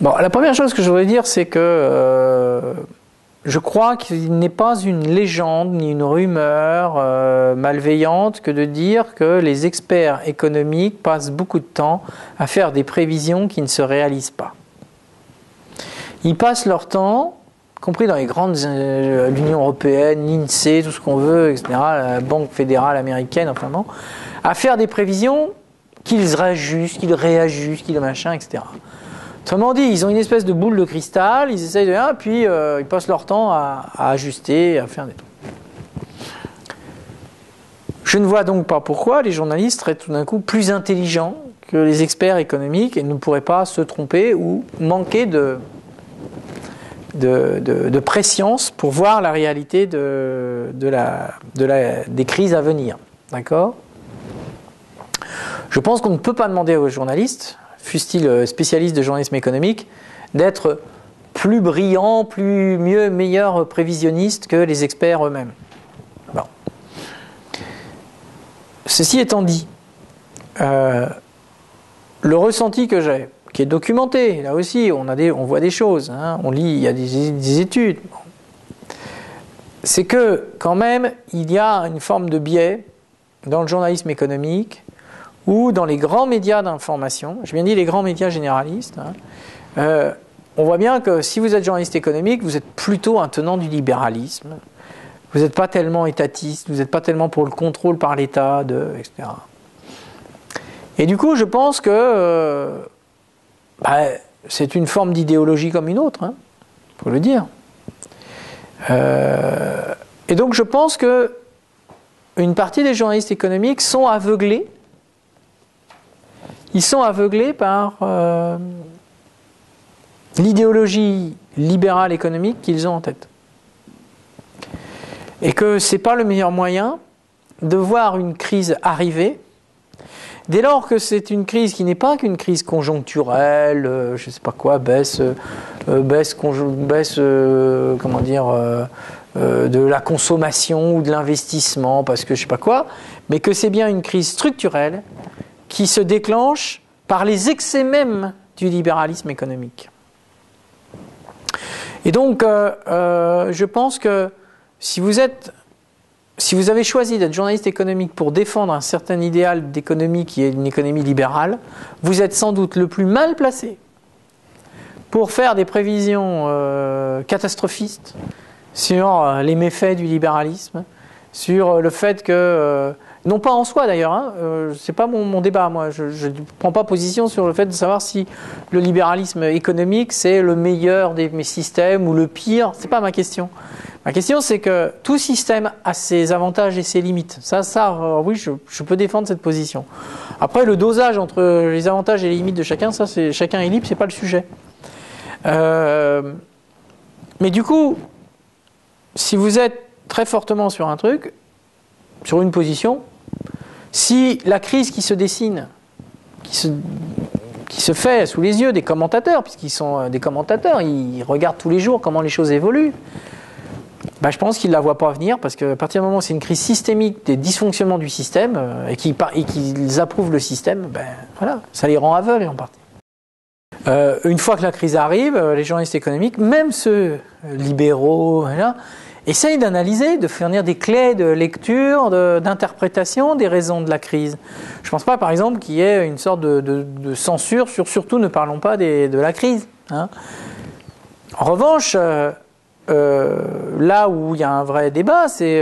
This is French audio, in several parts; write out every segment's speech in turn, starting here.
Bon, la première chose que je voudrais dire, c'est que je crois qu'il n'est pas une légende ni une rumeur malveillante que de dire que les experts économiques passent beaucoup de temps à faire des prévisions qui ne se réalisent pas. Ils passent leur temps, y compris dans les grandes l'Union européenne, l'INSEE, tout ce qu'on veut, etc., la Banque fédérale américaine, enfin bon, à faire des prévisions qu'ils réajustent, qu'ils réajustent, qu'ils machin, etc. Autrement dit, ils ont une espèce de boule de cristal, ils essayent de rien, puis ils passent leur temps à ajuster, à faire des trucs. Je ne vois donc pas pourquoi les journalistes seraient tout d'un coup plus intelligents que les experts économiques et ne pourraient pas se tromper ou manquer de préscience pour voir la réalité des crises à venir. D'accord ? Je pense qu'on ne peut pas demander aux journalistes, fussent-ils spécialistes de journalisme économique, d'être plus brillants, meilleurs prévisionnistes que les experts eux-mêmes. Bon. Ceci étant dit, le ressenti que j'ai, qui est documenté, là aussi, on voit des choses, hein, on lit, il y a des études, c'est que quand même, il y a une forme de biais dans le journalisme économique ou dans les grands médias d'information, j'ai bien dit les grands médias généralistes, hein, on voit bien que si vous êtes journaliste économique, vous êtes plutôt un tenant du libéralisme, vous n'êtes pas tellement étatiste, vous n'êtes pas tellement pour le contrôle par l'État, etc. Et du coup, je pense que c'est une forme d'idéologie comme une autre, faut le dire. Et donc je pense que une partie des journalistes économiques sont aveuglés. Ils sont aveuglés par l'idéologie libérale économique qu'ils ont en tête. Et que ce n'est pas le meilleur moyen de voir une crise arriver, dès lors que c'est une crise qui n'est pas qu'une crise conjoncturelle, je ne sais pas quoi, baisse de la consommation ou de l'investissement, parce que je ne sais pas quoi, mais que c'est bien une crise structurelle qui se déclenche par les excès même du libéralisme économique. Et donc, je pense que si vous avez choisi d'être journaliste économique pour défendre un certain idéal d'économie qui est une économie libérale, vous êtes sans doute le plus mal placé pour faire des prévisions catastrophistes sur les méfaits du libéralisme, sur le fait que, non pas en soi d'ailleurs, c'est pas mon débat, moi, je ne prends pas position sur le fait de savoir si le libéralisme économique c'est le meilleur des systèmes ou le pire, c'est pas ma question. Ma question, c'est que tout système a ses avantages et ses limites. Oui, je peux défendre cette position. Après, le dosage entre les avantages et les limites de chacun, chacun est libre, c'est pas le sujet. Mais du coup, si vous êtes très fortement sur un truc, sur une position, si la crise qui se dessine, qui se fait sous les yeux des commentateurs, puisqu'ils sont des commentateurs, ils regardent tous les jours comment les choses évoluent, je pense qu'ils ne la voient pas venir, parce qu'à partir du moment où c'est une crise systémique des dysfonctionnements du système, et qu'ils approuvent le système, voilà, ça les rend aveugles en partie. Une fois que la crise arrive, les journalistes économiques, même ceux libéraux, voilà, essayent d'analyser, de fournir des clés de lecture, d'interprétation des raisons de la crise. Je ne pense pas, par exemple, qu'il y ait une sorte de censure sur « surtout ne parlons pas de la crise ». Hein. En revanche, là où il y a un vrai débat, c'est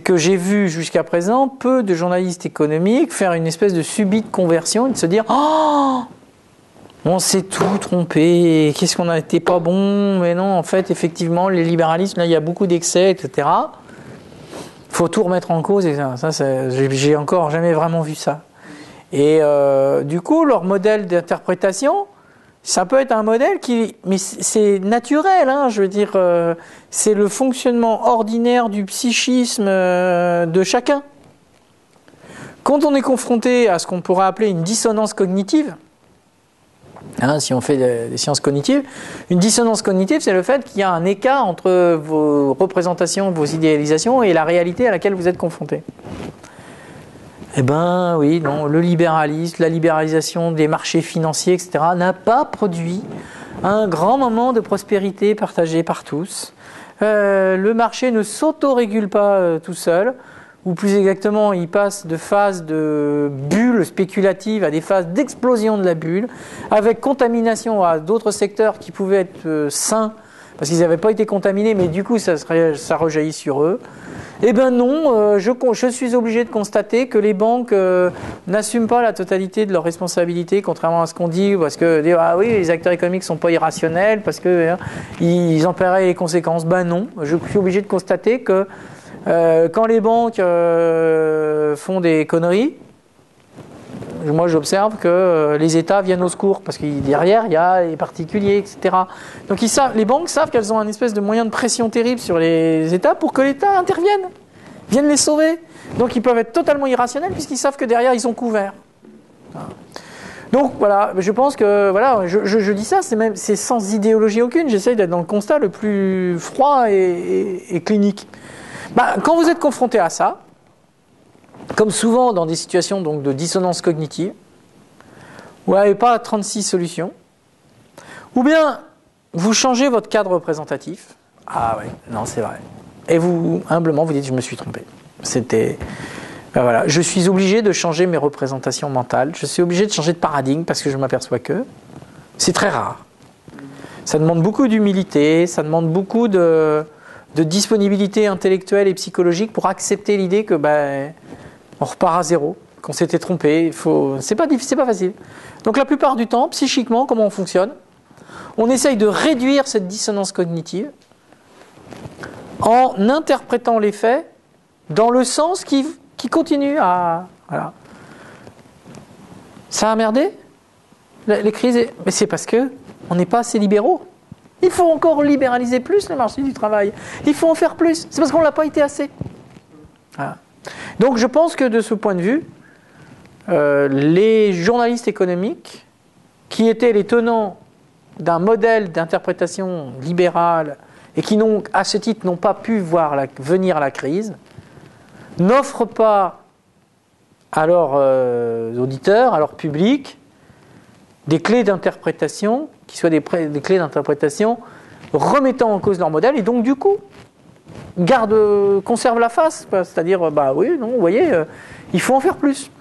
que j'ai vu jusqu'à présent peu de journalistes économiques faire une espèce de subite conversion et de se dire « Oh, on s'est tout trompé, qu'est-ce qu'on a été pas bon, mais non, en fait, effectivement, les libéralismes, là, il y a beaucoup d'excès, etc. Il faut tout remettre en cause, et j'ai encore jamais vraiment vu ça. Et du coup, leur modèle d'interprétation, ça peut être un modèle mais c'est naturel, hein, je veux dire, c'est le fonctionnement ordinaire du psychisme de chacun. Quand on est confronté à ce qu'on pourrait appeler une dissonance cognitive, si on fait des sciences cognitives, une dissonance cognitive, c'est le fait qu'il y a un écart entre vos représentations, vos idéalisations et la réalité à laquelle vous êtes confronté. Eh ben oui, non, le libéralisme, la libéralisation des marchés financiers, etc., n'a pas produit un grand moment de prospérité partagé par tous. Le marché ne s'autorégule pas tout seul, ou plus exactement, il passe de phases de bulles spéculatives à des phases d'explosion de la bulle, avec contamination à d'autres secteurs qui pouvaient être sains, parce qu'ils n'avaient pas été contaminés, mais du coup ça rejaillit sur eux. Eh bien non, je suis obligé de constater que les banques n'assument pas la totalité de leurs responsabilités, contrairement à ce qu'on dit, parce que ah oui, les acteurs économiques ne sont pas irrationnels, parce que ils en paieraient les conséquences. Ben non, je suis obligé de constater que quand les banques font des conneries, moi j'observe que les États viennent au secours, parce que derrière il y a les particuliers, etc. Donc les banques savent qu'elles ont un espèce de moyen de pression terrible sur les États pour que l'État intervienne, vienne les sauver. Donc ils peuvent être totalement irrationnels puisqu'ils savent que derrière ils sont couverts. Donc voilà, je pense que voilà, je dis ça, c'est sans idéologie aucune. J'essaye d'être dans le constat le plus froid et clinique. Quand vous êtes confronté à ça, comme souvent dans des situations donc, de dissonance cognitive, où vous n'avez pas 36 solutions, ou bien vous changez votre cadre représentatif. Ah oui, non, c'est vrai. Et vous, humblement, vous dites, je me suis trompé. Voilà, je suis obligé de changer mes représentations mentales, je suis obligé de changer de paradigme parce que je m'aperçois que c'est très rare. Ça demande beaucoup d'humilité, ça demande beaucoup de disponibilité intellectuelle et psychologique pour accepter l'idée que on repart à zéro, qu'on s'était trompé. C'est pas facile. Donc la plupart du temps, psychiquement, comment on fonctionne? On essaye de réduire cette dissonance cognitive en interprétant les faits dans le sens qui continue à... Voilà. Ça a merdé? Les crises... Mais c'est parce qu'on n'est pas assez libéraux. Il faut encore libéraliser plus le marché du travail. Il faut en faire plus. C'est parce qu'on ne l'a pas été assez. Voilà. Donc je pense que de ce point de vue, les journalistes économiques, qui étaient les tenants d'un modèle d'interprétation libérale et qui, à ce titre, n'ont pas pu voir venir la crise, n'offrent pas à leurs auditeurs, à leur public, des clés d'interprétation, qui soient des clés d'interprétation remettant en cause leur modèle, et donc du coup, conservent la face, c'est-à-dire, oui, non, vous voyez, il faut en faire plus.